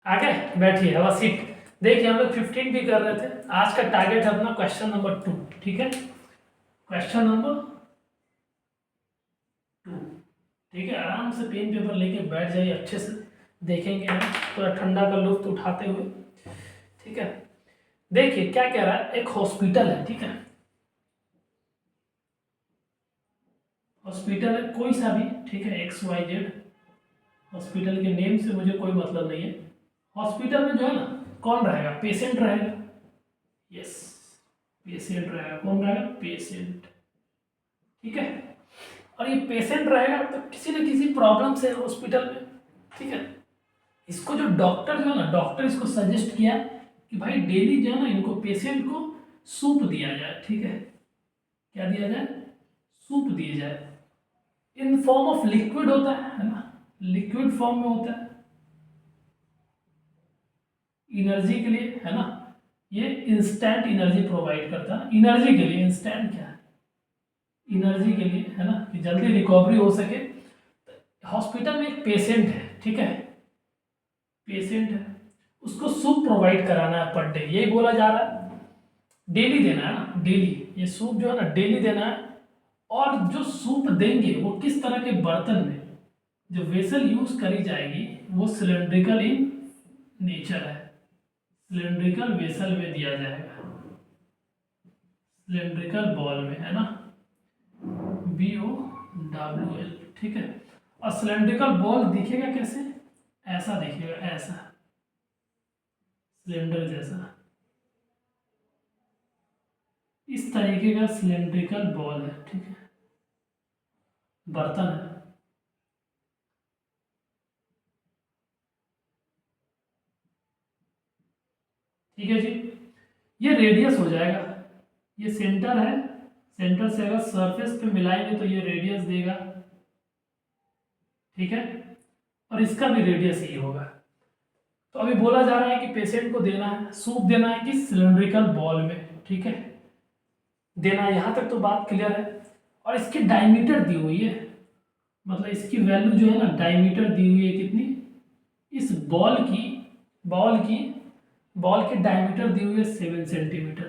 आगे बैठिए, हवा सीट। देखिए हम लोग 15 भी कर रहे थे। आज का टारगेट है अपना क्वेश्चन नंबर 2। ठीक है, क्वेश्चन नंबर 2। ठीक है, आराम से पेन पेपर लेके बैठ जाइए, अच्छे से देखेंगे हम पूरा ठंडा का लुत्फ उठाते हुए। ठीक है, देखिए क्या कह रहा है। एक हॉस्पिटल है, ठीक है, हॉस्पिटल है कोई सा भी, ठीक है, XYZ। हॉस्पिटल के नेम से मुझे कोई मतलब नहीं है। हॉस्पिटल में जो है ना, कौन रहेगा? पेशेंट रहेगा। यस, पेशेंट रहेगा। कौन रहेगा? पेशेंट। ठीक है, और ये पेशेंट रहेगा तो किसी न किसी प्रॉब्लम से हॉस्पिटल में। ठीक है, इसको जो डॉक्टर जो है ना, डॉक्टर इसको सजेस्ट किया कि भाई डेली जो है ना इनको पेशेंट को सूप दिया जाए। ठीक है, क्या दिया जाए? सूप दिया जाए। इन फॉर्म ऑफ लिक्विड होता है ना, लिक्विड फॉर्म में होता है, एनर्जी के लिए, है ना। ये इंस्टेंट एनर्जी प्रोवाइड करता है। एनर्जी के लिए, इंस्टेंट क्या है? एनर्जी के लिए, है ना, कि जल्दी रिकवरी हो सके। हॉस्पिटल में एक पेशेंट है, ठीक है, पेशेंट है, उसको सूप प्रोवाइड कराना है पर डे, यही बोला जा रहा है। डेली देना है ना, डेली। ये सूप जो है ना डेली देना है। और जो सूप देंगे वो किस तरह के बर्तन में, जो वेसल यूज करी जाएगी वो सिलेंड्रिकल इन नेचर है। सिलेंड्रिकल वेसल में दिया जाएगा, सिलेंड्रिकल बॉल में, है ना, BOWL। ठीक है, और सिलेंड्रिकल बॉल दिखेगा कैसे? ऐसा दिखेगा, ऐसा सिलेंडर जैसा, इस तरीके का सिलेंड्रिकल बॉल है। ठीक है, बर्तन है। ठीक है जी, ये रेडियस हो जाएगा। ये सेंटर है, सेंटर से अगर सरफेस पे मिलाएंगे तो ये रेडियस देगा। ठीक है, और इसका भी रेडियस ही होगा। तो अभी बोला जा रहा है कि पेशेंट को देना है, सूप देना है कि सिलेंड्रिकल बॉल में। ठीक है, देना है, यहाँ तक तो बात क्लियर है। और इसकी डायमीटर दी हुई है, मतलब इसकी वैल्यू जो है ना, डायमीटर दी हुई है कितनी? इस बॉल की बॉल की डायमीटर दी हुई है 7 सेंटीमीटर।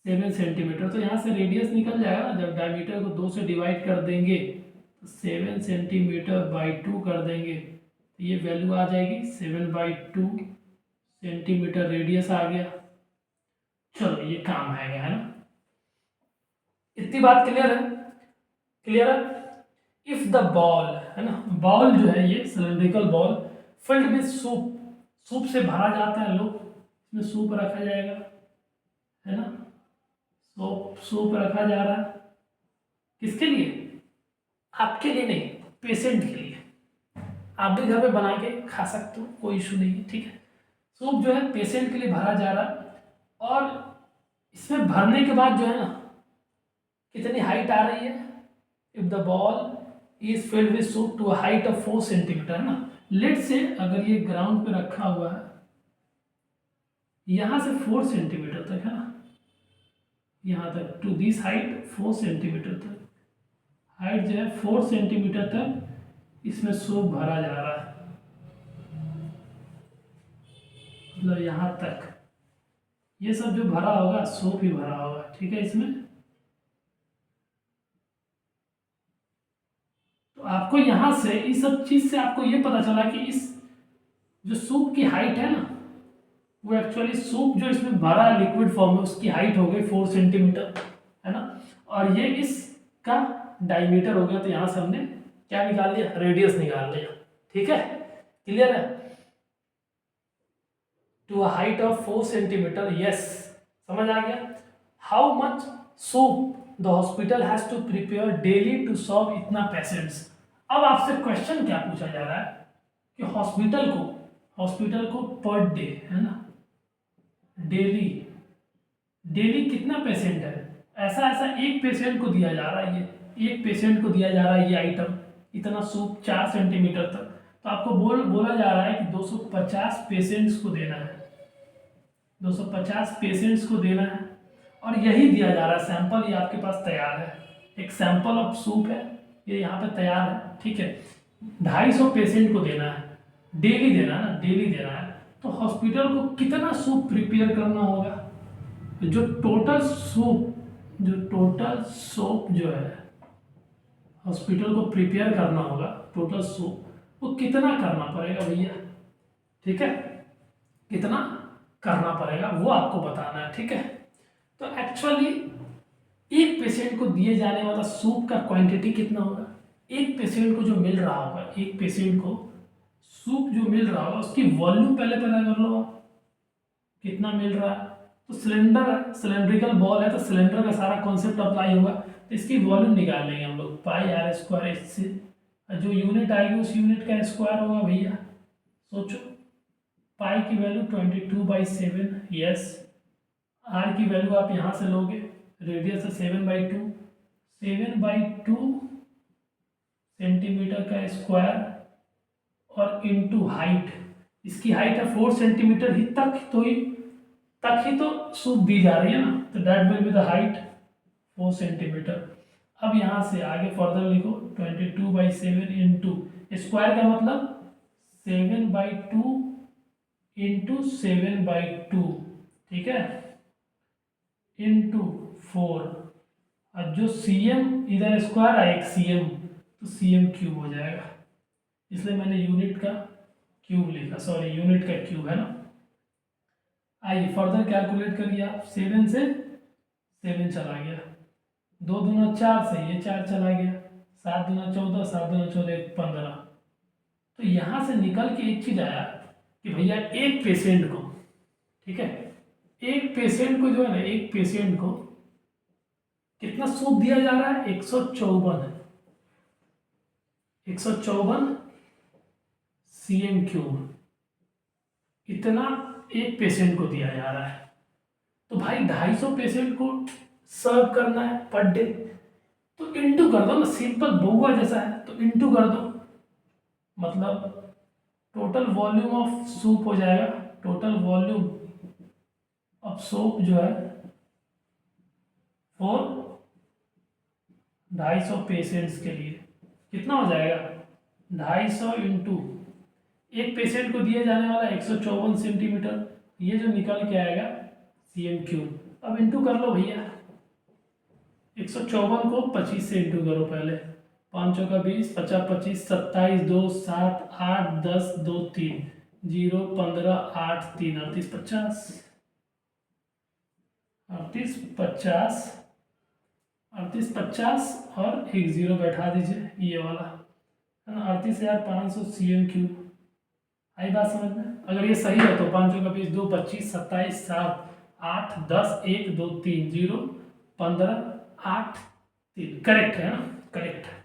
7 सेंटीमीटर, तो यहाँ से रेडियस निकल जाएगा ना, जब डायमीटर को 2 से डिवाइड कर देंगे तो 7 सेंटीमीटर/2 कर देंगे तो ये वैल्यू आ जाएगी 7/2 सेंटीमीटर। रेडियस आ गया। चलो ये काम आएगा, है ना। इतनी बात क्लियर है? क्लियर है। इफ द बॉल, है ना, बॉल जो है ये सिलेंड्रिकल बॉल फिल्ड में सूप, सूप से भरा जाता है, लोग इसमें सूप रखा जाएगा, है ना। सूप रखा जा रहा है किसके लिए? आपके लिए नहीं, पेशेंट के लिए। आप भी घर पे बना के खा सकते हो, कोई इशू नहीं है। ठीक है, सूप जो है पेशेंट के लिए भरा जा रहा है। और इसमें भरने के बाद जो है ना, कितनी हाइट आ रही है? If the bowl is filled with soup to a height of 4 centimetre, है ना। लेट से अगर ये ग्राउंड पे रखा हुआ है, यहां से 4 सेंटीमीटर तक, है ना, यहाँ तक, टू दिस हाइट 4 सेंटीमीटर तक, हाइट जो है 4 सेंटीमीटर तक इसमें सूप भरा जा रहा है, मतलब यहाँ तक। ये सब जो भरा होगा सूप ही भरा होगा। ठीक है, इसमें तो आपको यहाँ से इस सब चीज से आपको ये पता चला कि इस जो सूप की हाइट है ना, वो एक्चुअली सूप जो इसमें भरा है लिक्विड फॉर्म में, उसकी हाइट हो गई 4 सेंटीमीटर, है ना। और ये इसका डायमीटर हो गया, तो यहाँ से हमने क्या निकाल लिया? रेडियस निकाल लिया। ठीक है, क्लियर है। To a height of 4 centimetre, yes, समझ आ गया। How much soup the hospital has to prepare daily to serve इतना पेशेंट्स। अब आपसे क्वेश्चन क्या पूछा जा रहा है कि हॉस्पिटल को पर डे, है ना, डेली, डेली कितना पेशेंट है? ऐसा ऐसा एक पेशेंट को दिया जा रहा है, ये एक पेशेंट को दिया जा रहा है ये आइटम, इतना सूप 4 सेंटीमीटर तक। तो आपको बोला जा रहा है कि 250 पेशेंट्स को देना है, 250 पेशेंट्स को देना है। और यही दिया जा रहा है सैंपल, ये आपके पास तैयार है, एक सैंपल ऑफ सूप है, ये यहाँ पे तैयार है। ठीक है, 250 पेशेंट को देना है। डेली देना है ना, डेली देना है, तो हॉस्पिटल को कितना सूप प्रिपेयर करना होगा? जो टोटल सूप, जो टोटल सोप जो है हॉस्पिटल को प्रिपेयर करना होगा, टोटल सूप, वो कितना करना पड़ेगा भैया? ठीक है, कितना करना पड़ेगा वो आपको बताना है। ठीक है, तो एक्चुअली एक पेशेंट को दिए जाने वाला सूप का क्वांटिटी कितना होगा? एक पेशेंट को जो मिल रहा होगा, एक पेशेंट को सूप जो मिल रहा होगा उसकी वॉल्यूम पहले पता कर लो आप, कितना मिल रहा है। तो सिलेंडर है, सिलेंड्रिकल बॉल है, तो सिलेंडर का सारा कॉन्सेप्ट अप्लाई होगा, तो इसकी वॉल्यूम निकाल लेंगे हम लोग, पाई आर स्क्वायर एच से, जो यूनिट आएगी उस यूनिट का स्क्वायर होगा भैया। सोचो, पाई की वैल्यू 22/7, यस। आर की वैल्यू आप यहाँ से लोगे, रेडियस है 7/2, 7/2 सेंटीमीटर का स्क्वायर, और इनटू हाइट, इसकी हाइट है 4 सेंटीमीटर ही तक ही तो सूप दी जा रही है ना, तो that will be the height 4 centimetre. अब यहाँ से आगे फर्दर लिखो 22/7 इंटू, स्क्वायर का मतलब 7/2 इंटू 7/2, ठीक है, इंटू 4, और जो सीएम इधर स्क्वायर है एक सीएम, तो सीएम क्यूब हो जाएगा, इसलिए मैंने यूनिट का क्यूब लिखा, सॉरी यूनिट का क्यूब है ना। आइए फर्दर कैलकुलेट करिए आप, 7 से 7 चला गया, 2 दूना 4 से ये 4 चला गया, 7 दूना 14, 7 दूना 14 15। तो यहाँ से निकल के एक चीज आया कि भैया एक पेशेंट को, ठीक है, एक पेशेंट को जो है ना, एक पेशेंट को कितना सूप दिया जा रहा है? 154, 154 सीएम क्यूब, इतना एक पेशेंट को दिया जा रहा है। तो भाई 250 पेशेंट को सर्व करना है पर डे, तो इंटू कर दो ना, सिंपल बहुआ जैसा है, तो इंटू कर दो, मतलब टोटल वॉल्यूम ऑफ सूप हो जाएगा, टोटल वॉल्यूम ऑफ सूप जो है फॉर 250 पेशेंट्स के लिए कितना हो जाएगा? 250 इंटू, एक पेशेंट को दिए जाने वाला 154 सेंटीमीटर, ये जो निकल के आएगा सीएम क्यूब। अब इंटू कर लो भैया, 154 को 25 से इंटू करो पहले, 5 चौका 20, 50 25, 27 2 7 8 10 2 3 0 15 8 3 38 50, 38 50, 38 50 और एक जीरो बैठा दीजिए, ये वाला है ना, 38,500 सीएम क्यूब। आई बात समझ में? अगर ये सही है तो 5 चौका 20, 2 25, 27 7 8 10 1 2 3 0 15 8 3, करेक्ट है ना, करेक्ट है,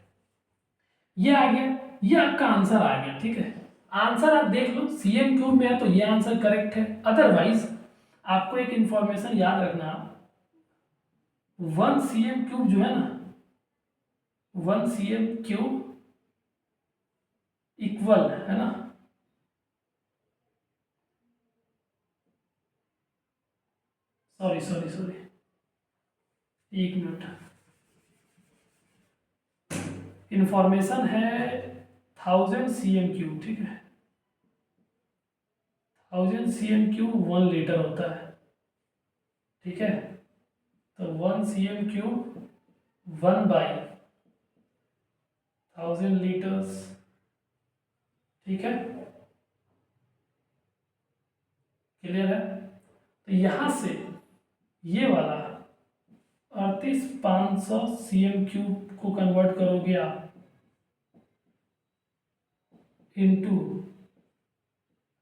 ये आ गया, ये आपका आंसर आ गया। ठीक है, आंसर आप देख लो, सीएम क्यूब में है तो ये आंसर करेक्ट है। अदरवाइज आपको एक इंफॉर्मेशन याद रखना, 1 सीएम क्यूब जो है ना, 1 सीएम क्यूब इक्वल है ना, सॉरी सॉरी सॉरी, एक मिनट, इंफॉर्मेशन है 1000 सीएम क्यूब, ठीक है, 1000 सीएम क्यूब 1 लीटर होता है, ठीक है, तो 1 सीएम क्यूब 1/1000 लीटर्स, ठीक है, क्लियर है। तो यहां से ये वाला 38,500 सीएम क्यूब को कन्वर्ट करोगे आप इंटू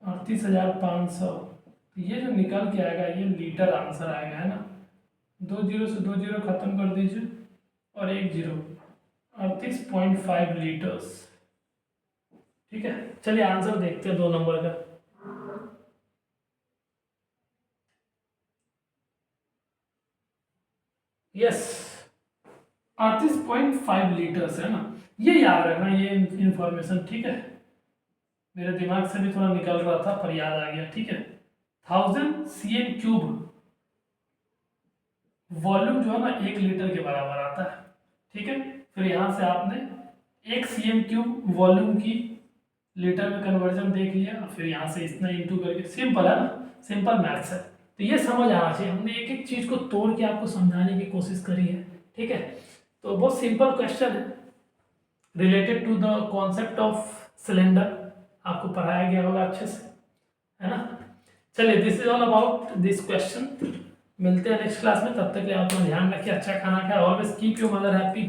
38,500, तो ये जो निकल के आएगा ये लीटर आंसर आएगा, है ना, 2 जीरो से 2 जीरो खत्म कर दीजिए और 1 जीरो, 38.5 लीटर्स। ठीक है, चलिए आंसर देखते हैं 2 नंबर का। यस, 38.5 लीटर्स है ना, ये याद रखना, ये इंफॉर्मेशन, ठीक है, मेरे दिमाग से भी थोड़ा निकल रहा था पर याद आ गया। ठीक है, 1000 सीएम क्यूब वॉल्यूम जो है ना 1 लीटर के बराबर आता है, ठीक है। फिर यहाँ से आपने 1 सीएम क्यूब वॉल्यूम की लीटर में कन्वर्जन देख लिया, फिर यहाँ से इतना इंटू करके, सिंपल है ना, सिंपल मैथ्स है। तो ये समझ आना चाहिए, हमने एक एक चीज़ को तोड़ के आपको समझाने की कोशिश करी है, ठीक है। तो बहुत सिंपल क्वेश्चन है related to the concept of cylinder, आपको पढ़ाया गया होगा अच्छे से, है ना। चलिए, this is all about this question. मिलते हैं नेक्स्ट क्लास में, तब तक के लिए आप अपना ध्यान रखिए, अच्छा खाना खाए, always keep your mother happy.